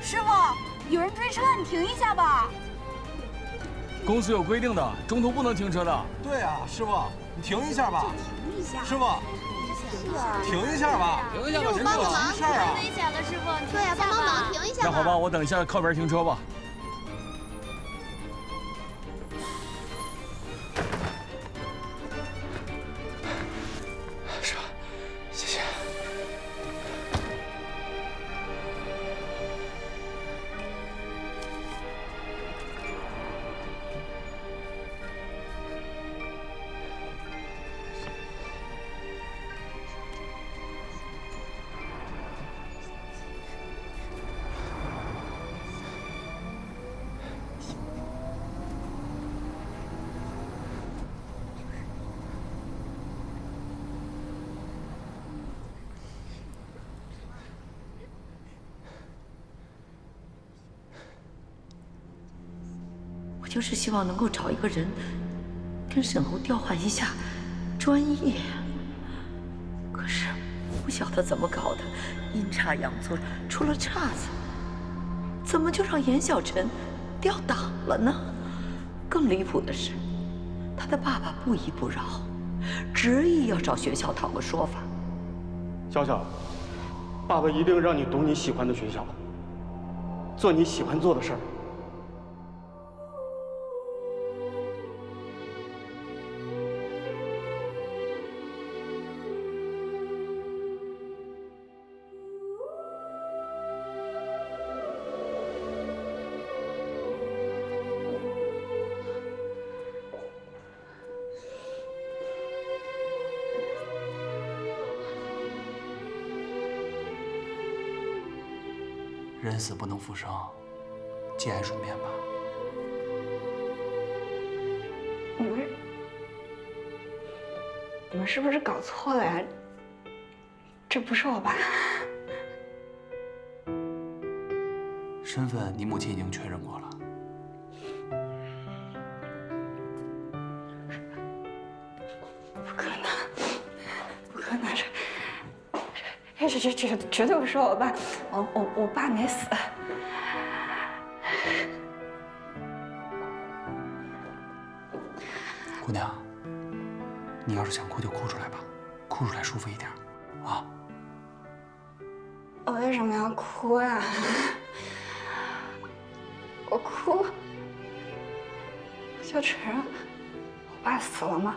师傅，有人追车，你停一下吧。公司有规定的，中途不能停车的。对啊，师傅，你停一下吧。停一下。师傅，停一下吧。停一下吧，师傅。帮个忙，太危险了，师傅。对呀，帮帮忙，停一下。那好吧，我等一下靠边停车吧。师傅，谢谢。 我就是希望能够找一个人，跟沈侯调换一下专业。可是不晓得怎么搞的，阴差阳错出了岔子，怎么就让严小晨调档了呢？更离谱的是，他的爸爸不依不饶，执意要找学校讨个说法。小小，爸爸一定让你读你喜欢的学校，做你喜欢做的事儿。 人死不能复生，节哀顺变吧。你们是不是搞错了呀？这不是我爸。身份你母亲已经确认过了。不可能，不可能！这绝对不是我爸，我爸没死。姑娘，你要是想哭就哭出来吧，哭出来舒服一点，啊。我为什么要哭呀？我哭，我就承认我爸死了吗？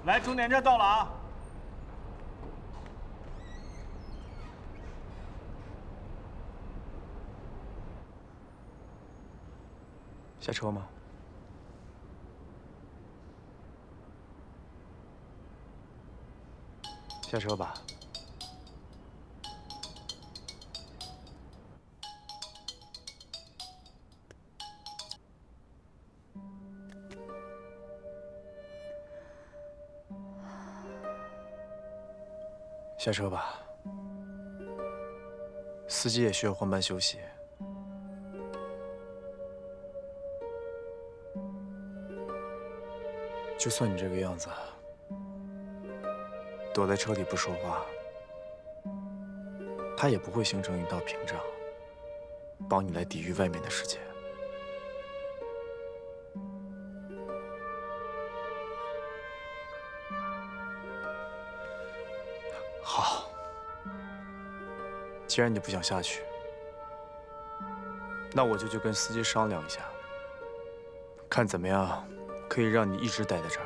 来，终点站到了啊！下车吗？下车吧。下车吧。司机也需要换班休息。就算你这个样子，躲在车里不说话，它也不会形成一道屏障，帮你来抵御外面的世界。好，既然你不想下去，那我就去跟司机商量一下，看怎么样可以让你一直待在这儿。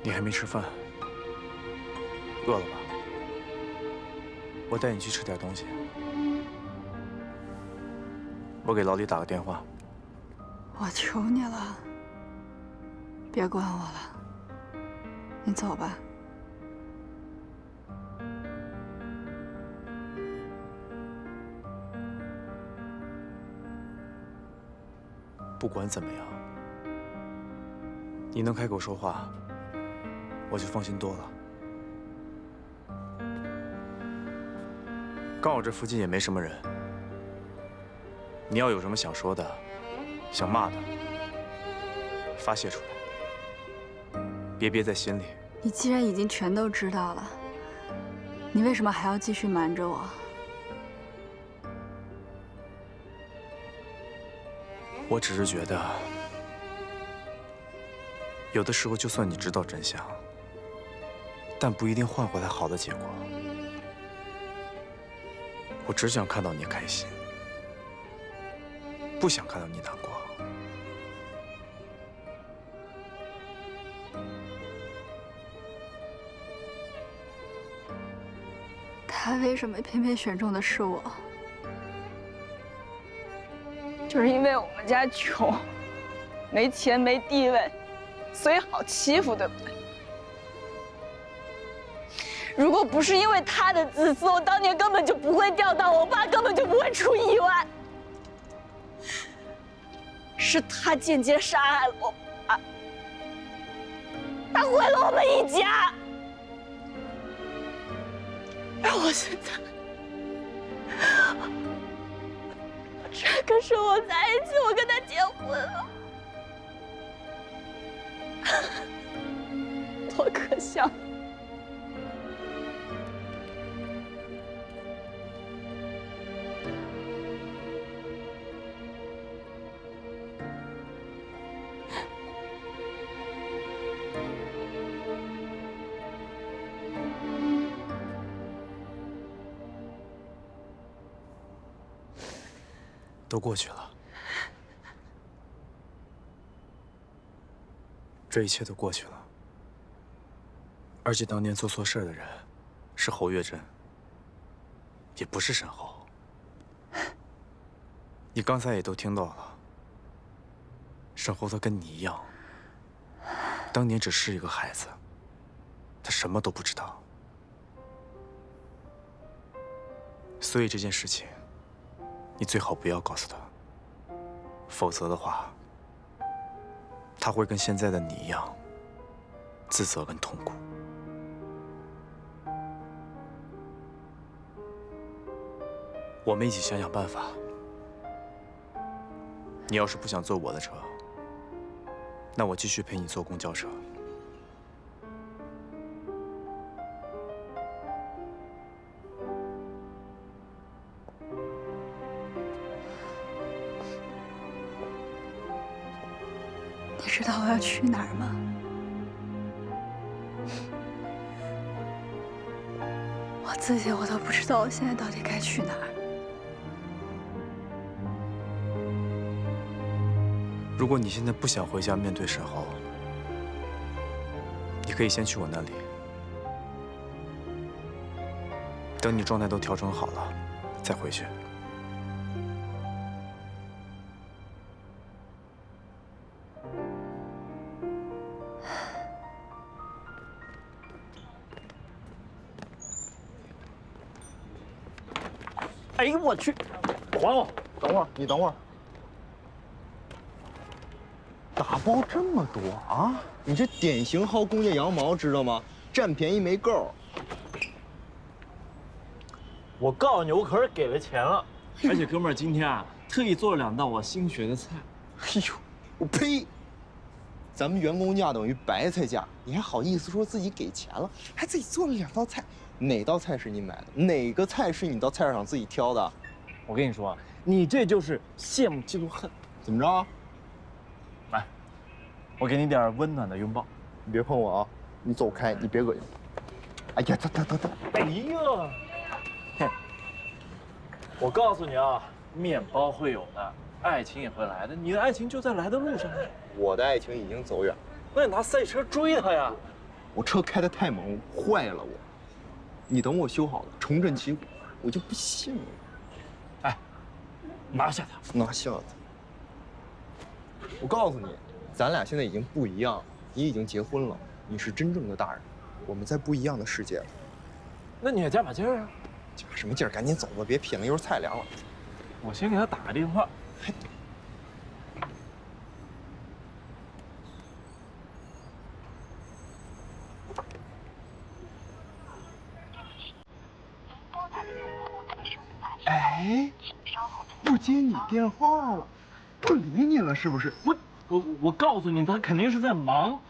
你还没吃饭，饿了吧？我带你去吃点东西。我给老李打个电话。我求你了，别管我了，你走吧。不管怎么样，你能开口说话，我就放心多了。刚好这附近也没什么人，你要有什么想说的、想骂的，发泄出来，别憋在心里。你既然已经全都知道了，你为什么还要继续瞒着我？我只是觉得，有的时候就算你知道真相，但不一定换回来好的结果。我只想看到你开心，不想看到你难过。他为什么偏偏选中的是我？就是因为我们家穷，没钱没地位，所以好欺负，对不对？如果不是因为他的自私，我当年根本就不会钓到，我爸根本就不会出意外。是他间接杀害了我爸，他毁了我们一家。而我现在，这可是我在一起，我跟他结婚了，多可笑！都过去了，这一切都过去了。而且当年做错事的人是侯月珍，也不是沈侯。你刚才也都听到了，沈侯他跟你一样，当年只是一个孩子，他什么都不知道。所以这件事情，你最好不要告诉他，否则的话，他会跟现在的你一样，自责跟痛苦。我们一起想想办法。你要是不想坐我的车，那我继续陪你坐公交车。你知道我要去哪儿吗？我自己都不知道我现在到底该去哪儿。如果你现在不想回家面对沈浩，你可以先去我那里，等你状态都调整好了，再回去。哎呦我去！还我！等会儿，你等会儿。打包这么多啊！你这典型薅公家羊毛，知道吗？占便宜没够。我告诉你，我可是给了钱了，而且哥们儿今天啊，特意做了2道我新学的菜。哎呦，我呸！咱们员工价等于白菜价，你还好意思说自己给钱了，还自己做了2道菜？哪道菜是你买的？哪个菜是你到菜市场自己挑的？我跟你说啊，你这就是羡慕嫉妒恨。怎么着？来，我给你点温暖的拥抱。你别碰我啊！你走开，你别恶心。哎呀，等。哎呀，嘿，我告诉你啊，面包会有的，爱情也会来的。你的爱情就在来的路上。我的爱情已经走远了。那你拿赛车追他呀？我车开得太猛，坏了我。你等我修好了，重振旗鼓，我就不信了。哎，拿下他！拿下他！我告诉你，咱俩现在已经不一样了。你已经结婚了，你是真正的大人，我们在不一样的世界了。那你也加把劲儿啊！加什么劲儿？赶紧走吧，别撇了，一会儿菜凉了。我先给他打个电话。哎，不接你电话了，不理你了，是不是？我告诉你，他肯定是在忙。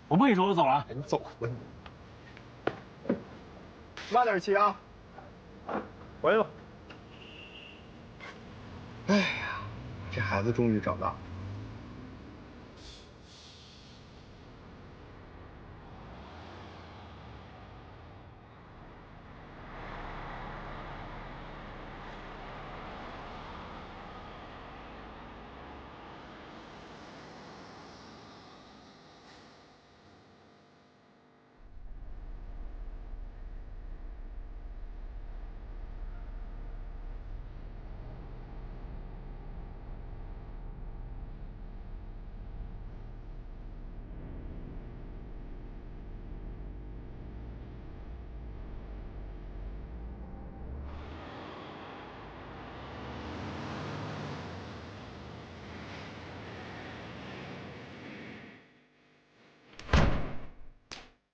我不跟你说，我走了。你走吧。慢点骑啊。回吧。哎呀，这孩子终于长大了。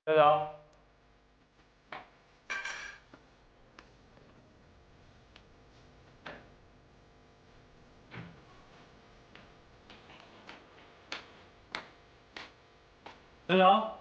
队长，队长，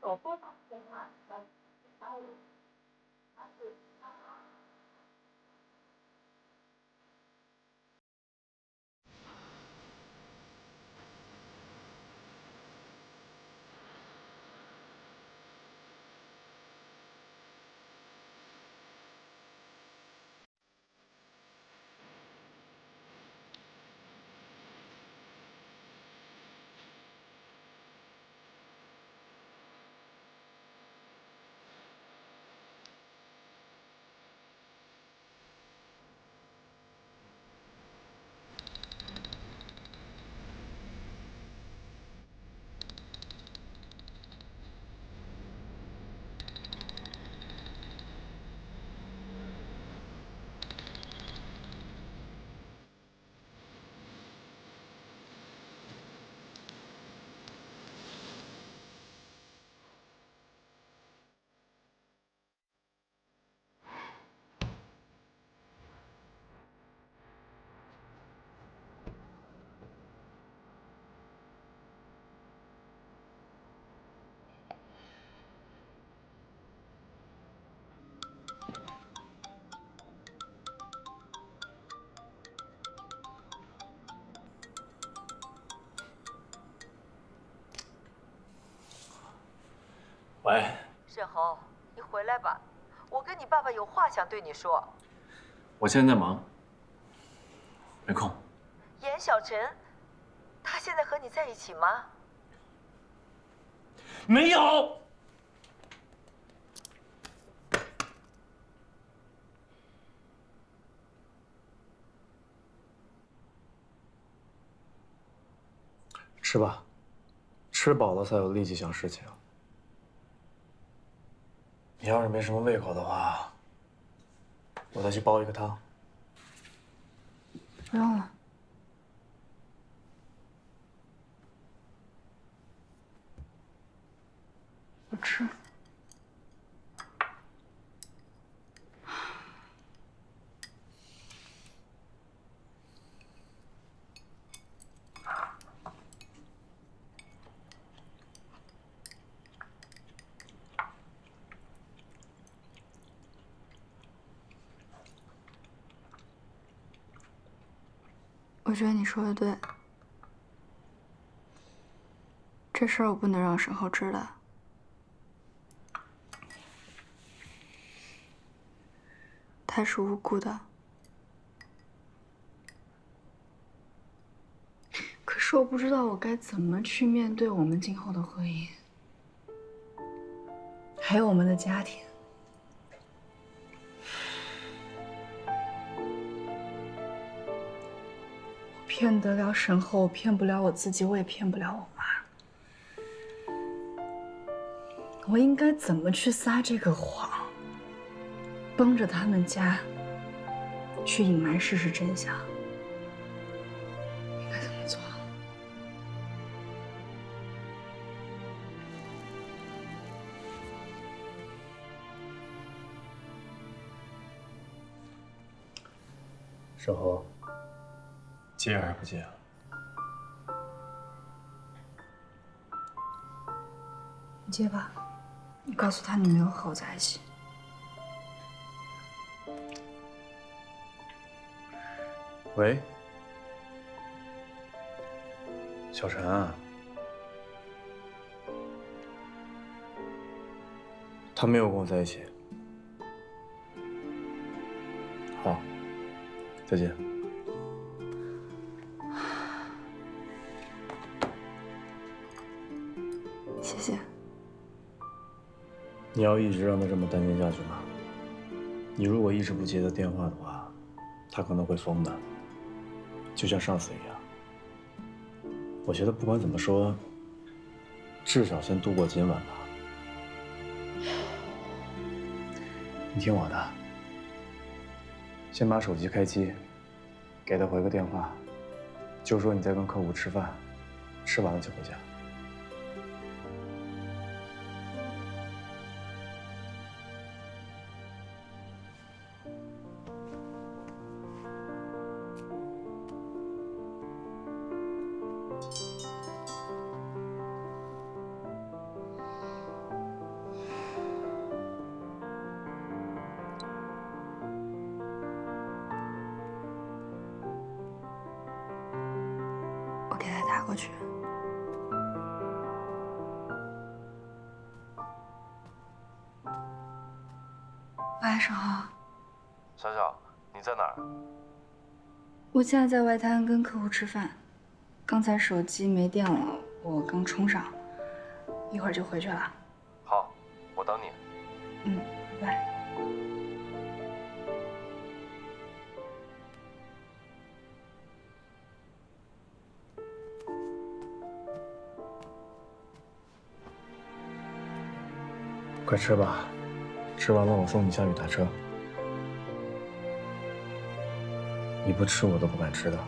我拨打电话。喂，沈侯，你回来吧，我跟你爸爸有话想对你说。我现在在忙，没空。严小晨，他现在和你在一起吗？没有。吃吧，吃饱了才有力气想事情。你要是没什么胃口的话，我再去煲一个汤。不用了。我吃。我觉得你说的对，这事儿我不能让沈浩知道。他是无辜的。可是我不知道我该怎么去面对我们今后的婚姻，还有我们的家庭。骗得了沈浩，我骗不了我自己，我也骗不了我妈。我应该怎么去撒这个谎，帮着他们家去隐瞒事实真相？应该怎么做？沈侯，接还是不接啊？你接吧，你告诉他你没有和我在一起。喂，小陈啊，他没有跟我在一起。好，再见。谢谢。你要一直让他这么担心下去吗？你如果一直不接他电话的话，他可能会疯的，就像上次一样。我觉得不管怎么说，至少先度过今晚吧。你听我的，先把手机开机，给他回个电话，就说你在跟客户吃饭，吃完了就回家。打过去。喂，沈浩。小小，你在哪儿？我现在在外滩跟客户吃饭，刚才手机没电了，我刚充上，一会儿就回去了。好，我等你。嗯，拜拜。快吃吧，吃完了我送你下去打车。你不吃我都不敢吃的。